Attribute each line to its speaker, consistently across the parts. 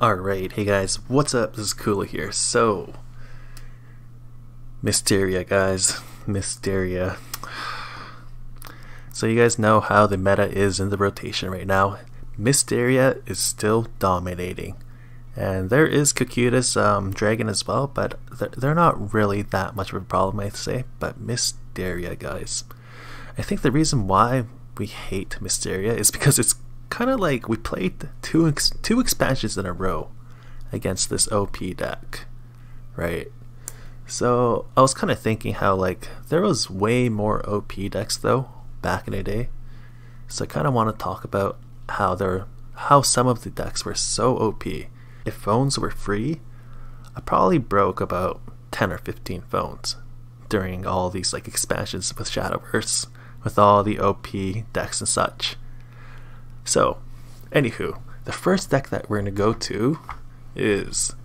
Speaker 1: Alright, hey guys, what's up? This is Kulo here. So, Mysteria, guys. Mysteria. So you guys know how the meta is in the rotation right now. Mysteria is still dominating. And there is Cocutus Dragon as well, but they're not really that much of a problem, I'd say. But Mysteria, guys. I think the reason why we hate Mysteria is because it's kind of like we played two expansions in a row against this OP deck, right? So I was kind of thinking how like there was way more OP decks though back in the day. So I kind of want to talk about how some of the decks were so OP. If phones were free, I probably broke about 10 or 15 phones during all these like expansions with Shadowverse, with all the OP decks and such. So, anywho, the first deck that we're going to go to is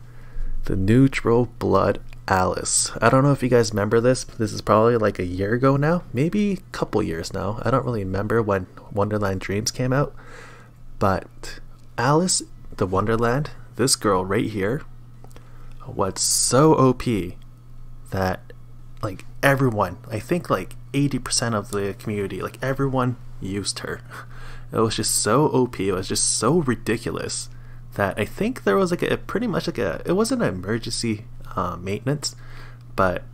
Speaker 1: the Neutral Blood Alice. I don't know if you guys remember this. This is probably like a year ago now, maybe a couple years now. I don't really remember when Wonderland Dreams came out. But Alice, the Wonderland, this girl right here, was so OP that like everyone, I think like 80% of the community, like everyone used her. It was just so OP, it was just so ridiculous that I think there was like a pretty much like it wasn't an emergency maintenance, but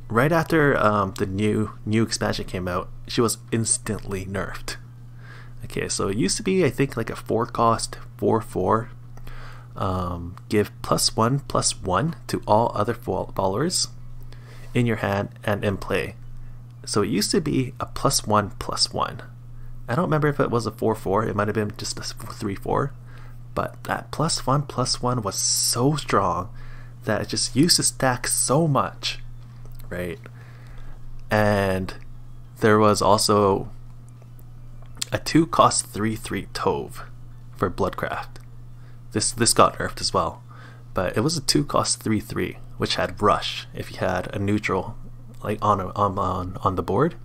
Speaker 1: right after the new expansion came out, she was instantly nerfed. Okay, so it used to be I think like a 4-cost 4/4, give +1/+1 to all other followers in your hand and in play. So it used to be a +1/+1. I don't remember if it was a 4/4, it might have been just a 3/4, but that +1/+1 was so strong that it just used to stack so much, right? And there was also a 2-cost 3/3 Tove for Bloodcraft. This got nerfed as well, but it was a 2-cost 3/3 which had Rush if you had a neutral like on the board.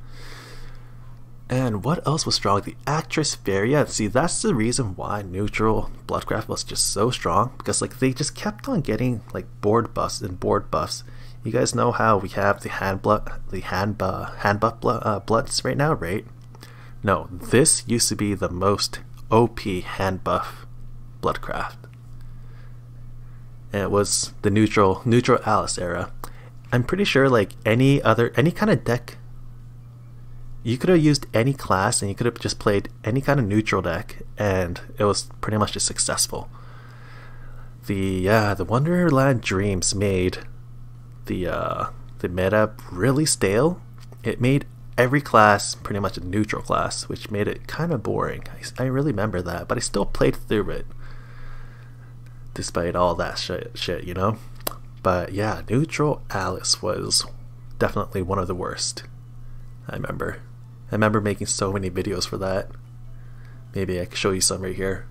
Speaker 1: And what else was strong? The Actress Varia. See, that's the reason why neutral Bloodcraft was just so strong, because like they just kept on getting like board buffs and board buffs. You guys know how we have the hand buff bloods right now, right? No, this used to be the most OP hand buff Bloodcraft. And it was the neutral Alice era. I'm pretty sure like any kind of deck, you could have used any class and you could have just played any kind of neutral deck and it was pretty much just successful. The Wonderland Dreams made the meta really stale. It made every class pretty much a neutral class, which made it kind of boring. I really remember that, but I still played through it despite all that shit, you know? But yeah, Neutral Alice was definitely one of the worst. I remember making so many videos for that. Maybe I could show you some right here.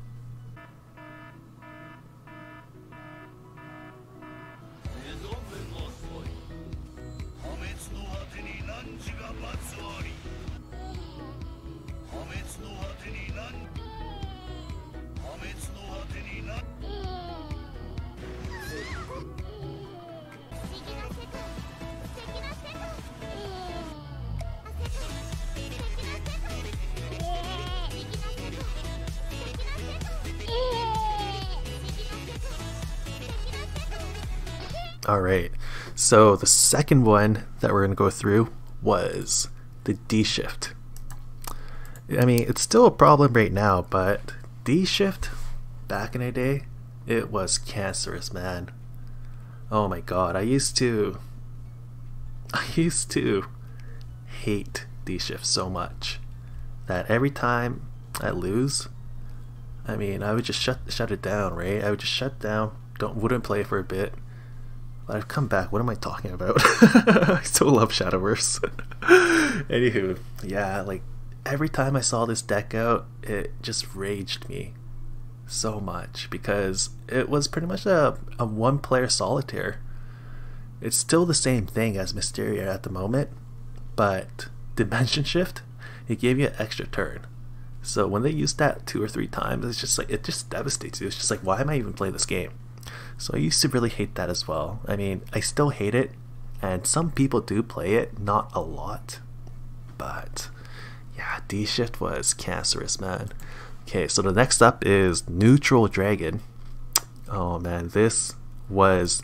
Speaker 1: Alright, so the second one that we're going to go through was the D-Shift. I mean, it's still a problem right now, but D-Shift, back in the day, it was cancerous, man. Oh my god, I used to hate D-Shift so much that every time I lose, I mean, I would just shut it down, right? I would just shut down, wouldn't play for a bit. But I've come back. What am I talking about? I still love Shadowverse. Anywho, yeah, like every time I saw this deck out, it just raged me so much because it was pretty much a one-player solitaire. It's still the same thing as Mysteria at the moment, but Dimension Shift, it gave you an extra turn. So when they use that 2 or 3 times, it's just like, it just devastates you. It's just like, why am I even playing this game? So I used to really hate that as well. I mean, I still hate it, and some people do play it, not a lot. But yeah, D-Shift was cancerous, man. Okay, so the next up is Neutral Dragon. Oh man, this was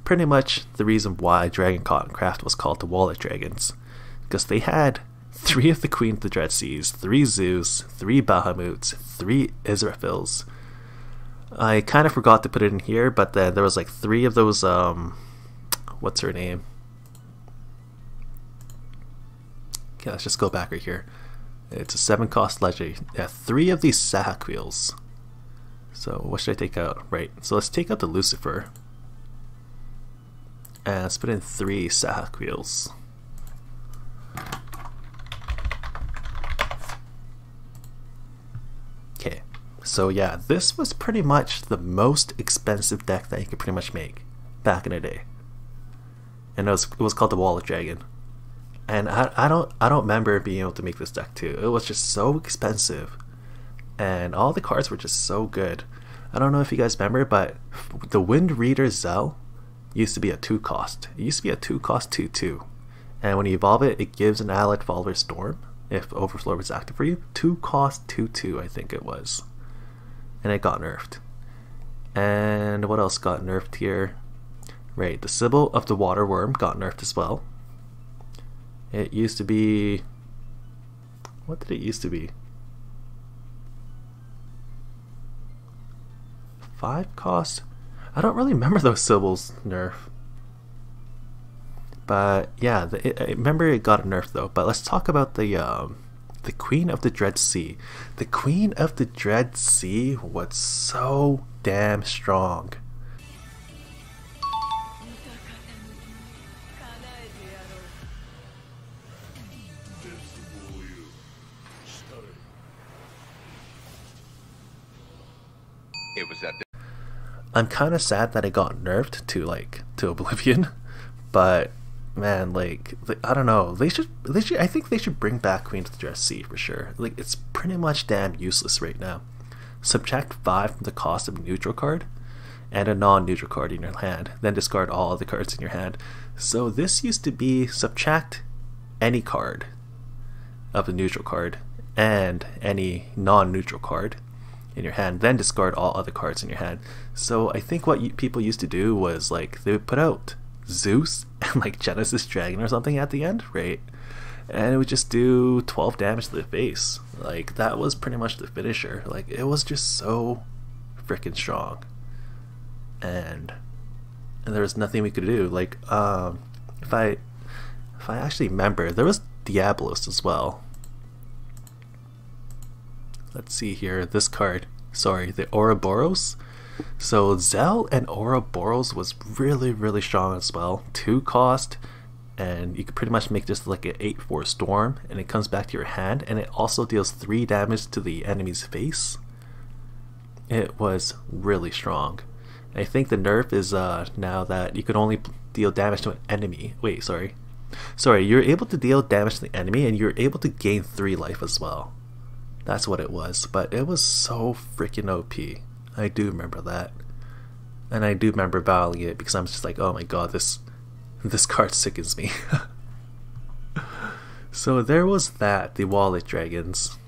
Speaker 1: pretty much the reason why Dragon Cottoncraft was called the Wallet Dragons. Because they had 3 of the Queen of the Dread Seas, 3 Zeus, 3 Bahamuts, 3 Israfils. I kind of forgot to put it in here, but then there was like 3 of those, what's her name? Okay, let's just go back right here. It's a 7-cost legendary. Yeah, 3 of these Sahak wheels. So what should I take out? Right, so let's take out the Lucifer. And let's put in 3 Sahak wheels. Okay, so yeah, this was pretty much the most expensive deck that you could pretty much make back in the day. And it was called the Wallet Dragon. And I don't remember being able to make this deck too. It was just so expensive. And all the cards were just so good. I don't know if you guys remember, but the Wind Reader Zell used to be a 2-cost. It used to be a 2-cost 2/2. And when you evolve it, it gives an allied follower Storm if Overflow was active for you. 2-cost 2/2, I think it was. And it got nerfed. And what else got nerfed here? Right, the Sybil of the Water Worm got nerfed as well. It used to be... what did it used to be? 5 cost? I don't really remember those Sybils nerf. But yeah, I remember it got a nerf though. But let's talk about the Queen of the Dread Sea. The Queen of the Dread Sea was so damn strong.
Speaker 2: It was at the
Speaker 1: I'm kind of sad that it got nerfed to oblivion, but man, like, I don't know, they should I think they should bring back Queen of the Dread Sea for sure. Like, it's pretty much damn useless right now. Subtract 5 from the cost of a neutral card and a non-neutral card in your hand, then discard all of the cards in your hand. So this used to be subtract any card of the neutral card and any non-neutral card in your hand, then discard all other cards in your hand. So I think what people used to do was, like, they would put out Zeus and like Genesis Dragon or something at the end, right? And it would just do 12 damage to the face. Like, that was pretty much the finisher. Like, it was just so freaking strong. And there was nothing we could do. Like, if I actually remember, there was Diablos as well. Let's see here, this card, sorry, the Ouroboros. So Zell and Ouroboros was really strong as well. 2 cost, and you could pretty much make this like an 8/4 storm, and it comes back to your hand, and it also deals 3 damage to the enemy's face. It was really strong. I think the nerf is now that you can only deal damage to an enemy. Wait, sorry, you're able to deal damage to the enemy, and you're able to gain 3 life as well. That's what it was, but it was so freaking OP. I do remember that, and I do remember battling it because I'm just like, oh my god, this card sickens me. So there was that, the Wallet Dragons.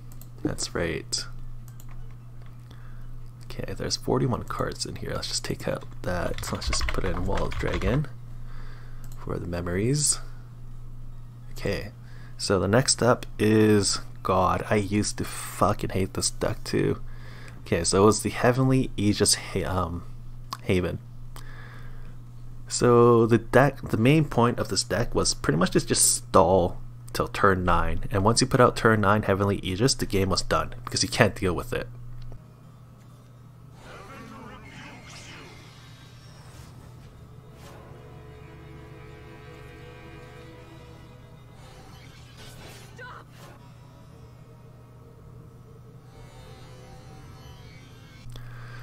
Speaker 1: That's right. Okay, there's 41 cards in here. Let's just take out that. So let's just put in Wallet Dragon for the memories. Okay, so the next up is... God, I used to fucking hate this deck too. Okay, so it was the Heavenly Aegis Haven. So the main point of this deck was pretty much just stall till turn 9, and once you put out turn 9 Heavenly Aegis, the game was done because you can't deal with it.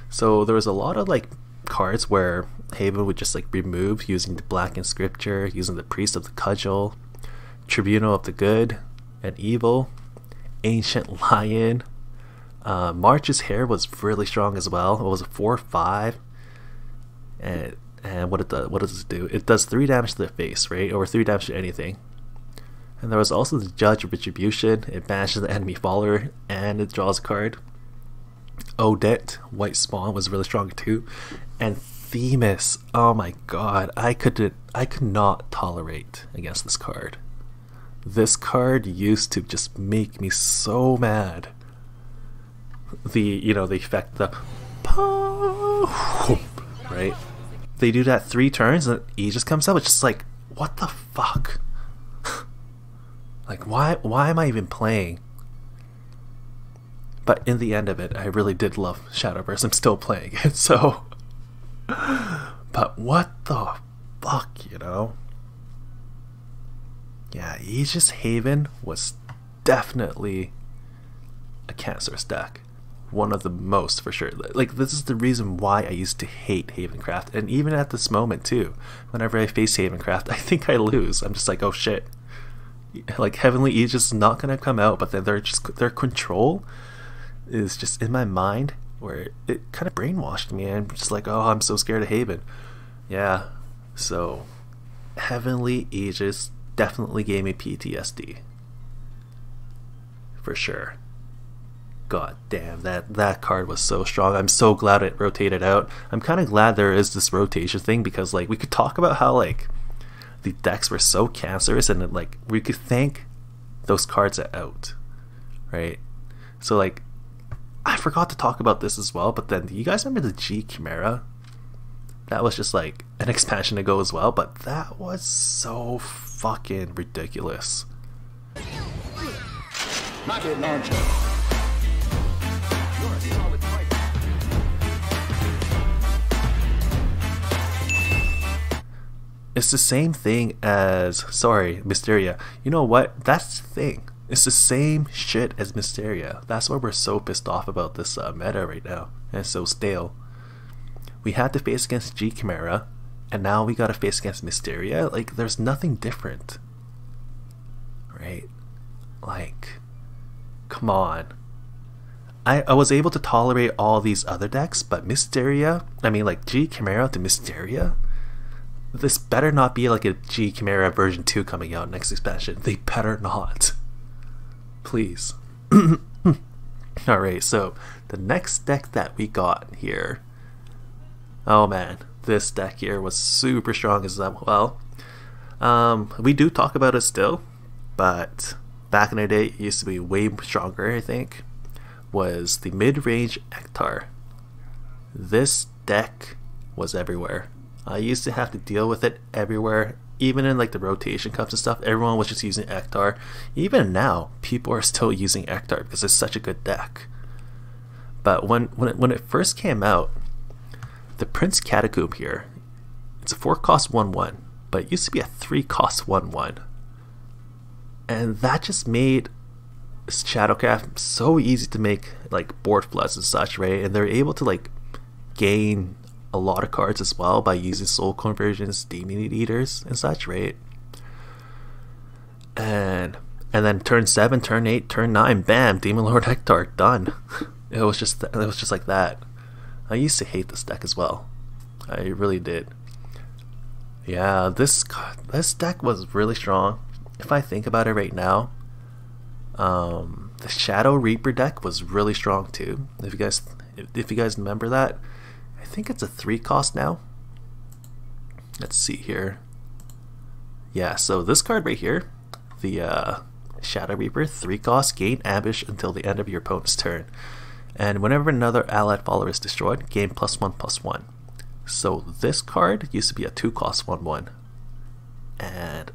Speaker 1: So there was a lot of like cards where Haven would just like remove using the Blackened Scripture, using the Priest of the Cudgel, Tribunal of the Good and Evil, Ancient Lion, March's hair was really strong as well. It was a 4/5, and what does it do? It does 3 damage to the face, right, or 3 damage to anything. And there was also the Judge of Retribution. It banishes the enemy follower, and it draws a card. Odette, White Spawn, was really strong too, and Themis. Oh my god, I could not tolerate against this card. This card used to just make me so mad. The effect, the right? They do that 3 turns and Aegis comes out. It's just like, what the fuck? Like, why am I even playing? But in the end of it, I really did love Shadowverse. I'm still playing it, so. But what the fuck, you know? Yeah, Aegis Haven was definitely a cancerous deck. One of the most, for sure. Like, this is the reason why I used to hate Havencraft. And even at this moment, too. Whenever I face Havencraft, I think I lose. I'm just like, oh shit. Like, Heavenly Aegis is not going to come out, but then their control is just in my mind, where it kind of brainwashed me. I'm just like, oh, I'm so scared of Haven. Yeah. So, Heavenly Aegis definitely gave me PTSD. For sure. God damn, that card was so strong. I'm so glad it rotated out. I'm kind of glad there is this rotation thing, because like, we could talk about how like the decks were so cancerous, and like we could thank those cards out, right? So like, I forgot to talk about this as well, but then, do you guys remember the G Chimera? That was just like an expansion ago as well, but that was so fucking ridiculous.
Speaker 3: Rocket launcher.
Speaker 1: It's the same thing as, sorry, Mysteria. You know what? That's the thing. It's the same shit as Mysteria. That's why we're so pissed off about this meta right now. And it's so stale. We had to face against G Chimera, and now we gotta face against Mysteria. Like, there's nothing different. Right? Like, come on. I was able to tolerate all these other decks, but Mysteria, I mean like G Chimera to Mysteria? This better not be like a G Chimera version 2 coming out next expansion. They better not. Please. Alright, so the next deck that we got here. Oh man, this deck here was super strong as well. We do talk about it still, but back in the day it used to be way stronger, I think. Was the Midrange Ektar. This deck was everywhere. I used to have to deal with it everywhere, even in like the rotation cups and stuff. Everyone was just using Ektar. Even now, people are still using Ektar because it's such a good deck. But when it first came out, the Prince Catacomb here, it's a 4-cost 1/1, but it used to be a 3-cost 1/1, and that just made Shadowcraft so easy to make like board floods and such, right? And they're able to like gain a lot of cards as well by using soul conversions, demon eaters and such, right? And then turn 7, turn 8, turn 9, bam, Demon Lord Ektar, done. It was just like that. I used to hate this deck as well. I really did. Yeah, this deck was really strong. If I think about it right now, the Shadow Reaper deck was really strong too. If you guys remember that, I think it's a 3-cost now. Let's see here. Yeah, so this card right here, the Shadow Reaper, 3-cost, gain ambush until the end of your opponent's turn. And whenever another allied follower is destroyed, gain +1/+1. So this card used to be a 2-cost 1/1. And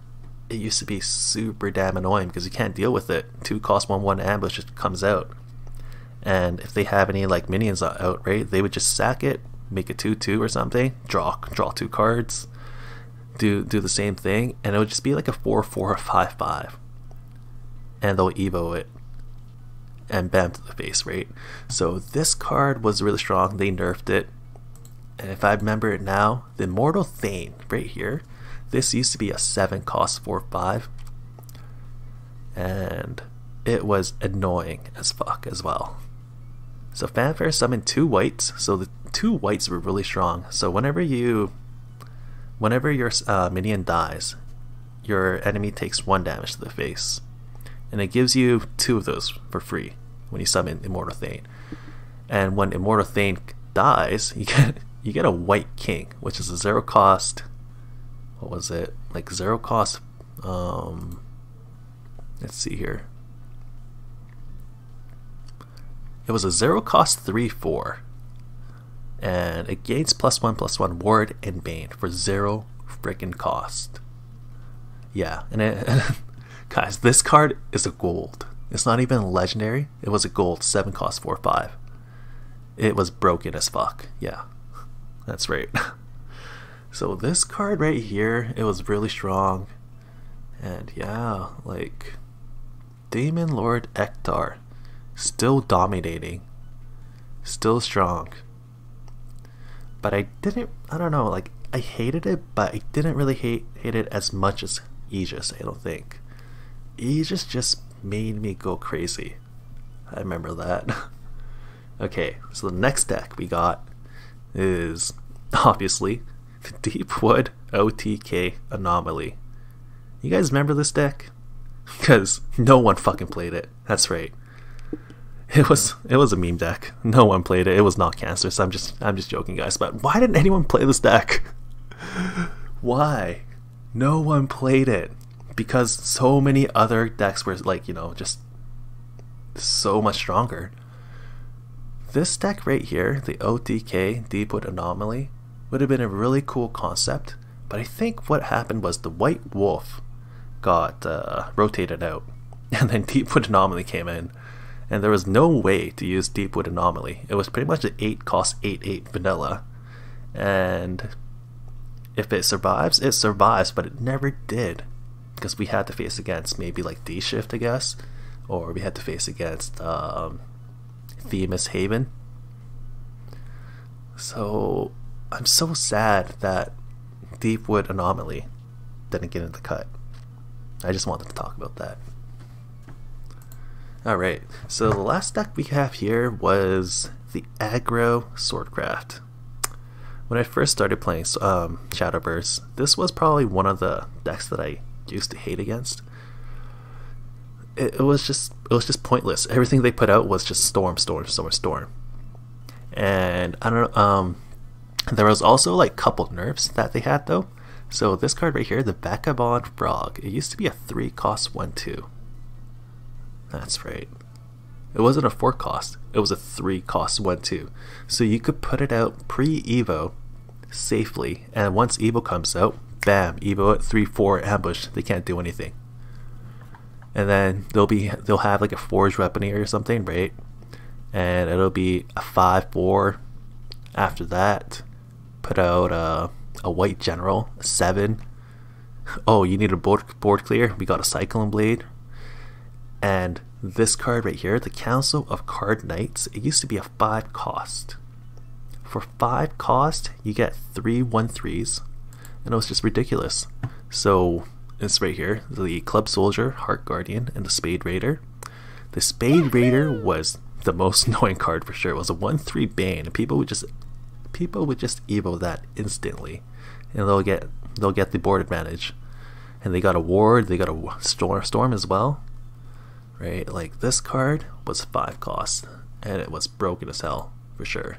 Speaker 1: it used to be super damn annoying because you can't deal with it. 2-cost 1/1 ambush just comes out. And if they have any like minions out, right, they would just sack it, make it 2/2 or something, draw 2 cards, do the same thing, and it would just be like a 4/4 or 5/5. And they'll evo it. And bam to the face, right? So this card was really strong. They nerfed it. And if I remember it now, the Immortal Thane right here, this used to be a 7-cost 4/5. And it was annoying as fuck as well. So Fanfare summoned 2 whites, so the 2 whites were really strong. So whenever your minion dies, your enemy takes 1 damage to the face. And it gives you 2 of those for free when you summon Immortal Thane. And when Immortal Thane dies, you get a white king, which is a 0 cost. What was it? Like 0 cost. Let's see here. It was a 0 cost 3/4, and it gains +1/+1 ward and bane for 0 freaking cost. Yeah, and guys, this card is a gold. It's not even legendary. It was a gold, 7 cost 4/5. It was broken as fuck. Yeah, that's right. So this card right here, it was really strong, and yeah, like Demon Lord Ektar, still dominating, still strong. But I don't know, like I hated it, but I didn't really hate it as much as Aegis, I don't think. Aegis just made me go crazy. I remember that. Okay, so the next deck we got is obviously the Deepwood OTK Anomaly. You guys remember this deck? Because no one fucking played it. That's right. It was a meme deck. No one played it. It was not cancerous. I'm just joking, guys. But why didn't anyone play this deck? Why? No one played it. Because so many other decks were like, you know, just so much stronger. This deck right here, the OTK Deepwood Anomaly, would have been a really cool concept. But I think what happened was the White Wolf got rotated out, and then Deepwood Anomaly came in, and there was no way to use Deepwood Anomaly. It was pretty much an 8 cost 8/8 vanilla, and if it survives, but it never did, because we had to face against maybe like D-Shift, I guess, or we had to face against Themis Haven. So I'm so sad that Deepwood Anomaly didn't get in the cut. I just wanted to talk about that. Alright, so the last deck we have here was the Aggro Swordcraft. When I first started playing Shadowverse, this was probably one of the decks that I used to hate against. It was just pointless. Everything they put out was just storm. And I don't know, there was also like couple nerfs that they had though. So this card right here, the Vagabond Frog, it used to be a 3 cost 1/2. That's right. It wasn't a 4 cost, it was a 3 cost 1/2. So you could put it out pre-Evo safely, and once Evo comes out, bam, Evo at 3/4 ambush, they can't do anything. And then they'll have like a Forge Weaponry or something, right? And it'll be a 5/4. After that, put out a White General, a 7. Oh, you need a board clear? We got a Cyclone Blade. And this card right here, the Council of Card Knights, it used to be a 5 cost. For 5 cost, you get 3 1/3s, and it was just ridiculous. So it's right here, the Club Soldier, Heart Guardian, and the Spade Raider. The Spade Raider was the most annoying card for sure. It was a 1/3 Bane, and people would just evo that instantly, and they'll get the board advantage. And they got a ward, they got a storm as well, right? Like this card was 5 cost, and it was broken as hell for sure.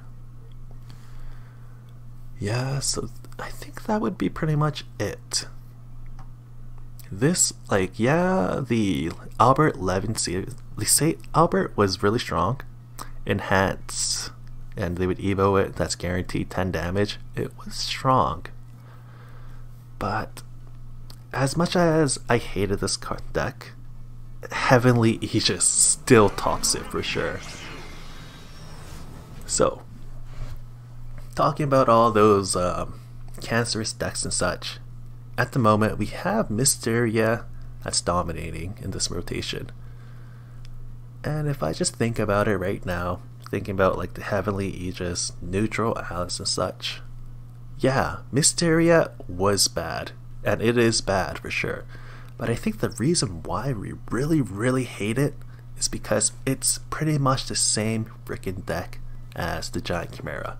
Speaker 1: Yeah, so I think that would be pretty much it. This, like, yeah, the Albert Levin series, they say Albert was really strong. Enhance, and they would evo it, that's guaranteed 10 damage. It was strong. But as much as I hated this card deck, Heavenly Aegis still tops it for sure. So, talking about all those cancerous decks and such, at the moment we have Mysteria that's dominating in this rotation. And if I just think about it right now, thinking about like the Heavenly Aegis, Neutral Alice and such, yeah, Mysteria was bad, and it is bad for sure. But I think the reason why we really hate it is because it's pretty much the same freaking deck as the Giant Chimera.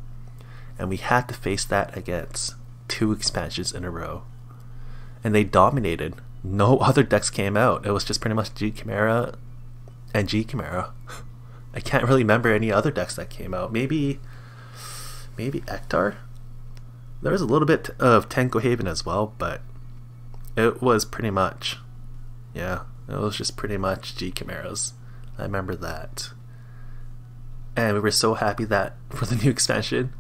Speaker 1: And we had to face that against 2 expansions in a row. And they dominated. No other decks came out. It was just pretty much G Chimera and G Chimera. I can't really remember any other decks that came out. Maybe Ektar? There was a little bit of Tenko Haven as well, but it was pretty much, yeah, it was just pretty much G Chimeras. I remember that. And we were so happy that for the new expansion,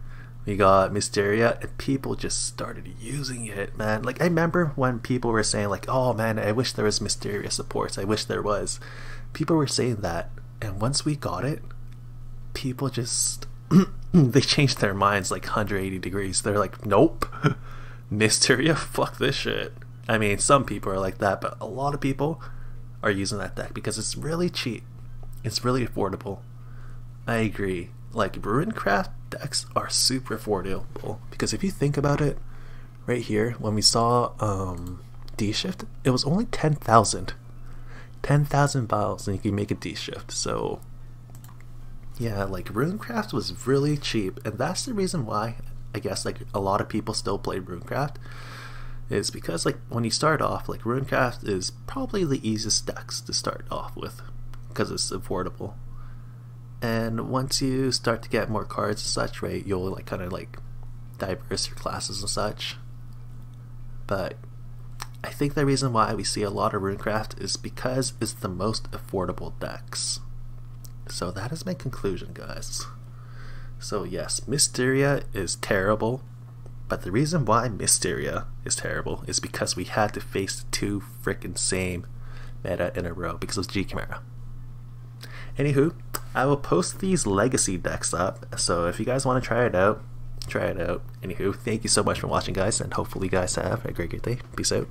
Speaker 1: we got Mysteria, and people just started using it, man. Like, I remember when people were saying, like, oh man, I wish there was Mysteria supports. I wish there was. People were saying that, and once we got it, people just, they changed their minds like 180 degrees. They're like, nope, Mysteria, fuck this shit. I mean, some people are like that, but a lot of people are using that deck because it's really cheap. It's really affordable. I agree. Like, Runecraft decks are super affordable because if you think about it, right here, when we saw D-Shift, it was only 10,000. 10,000 vials and you can make a D-Shift. So, yeah, like, Runecraft was really cheap, and that's the reason why I guess like a lot of people still play Runecraft. Is because like when you start off, like Runecraft is probably the easiest decks to start off with because it's affordable. And once you start to get more cards and such, right, you'll like kind of like diverse your classes and such. But I think the reason why we see a lot of Runecraft is because it's the most affordable decks. So that is my conclusion, guys. So yes, Mysteria is terrible. But the reason why Mysteria is terrible is because we had to face the 2 freaking same meta in a row because of G Chimera. Anywho, I will post these legacy decks up, so if you guys want to try it out, try it out. Anywho, thank you so much for watching, guys, and hopefully you guys have a great day. Peace out.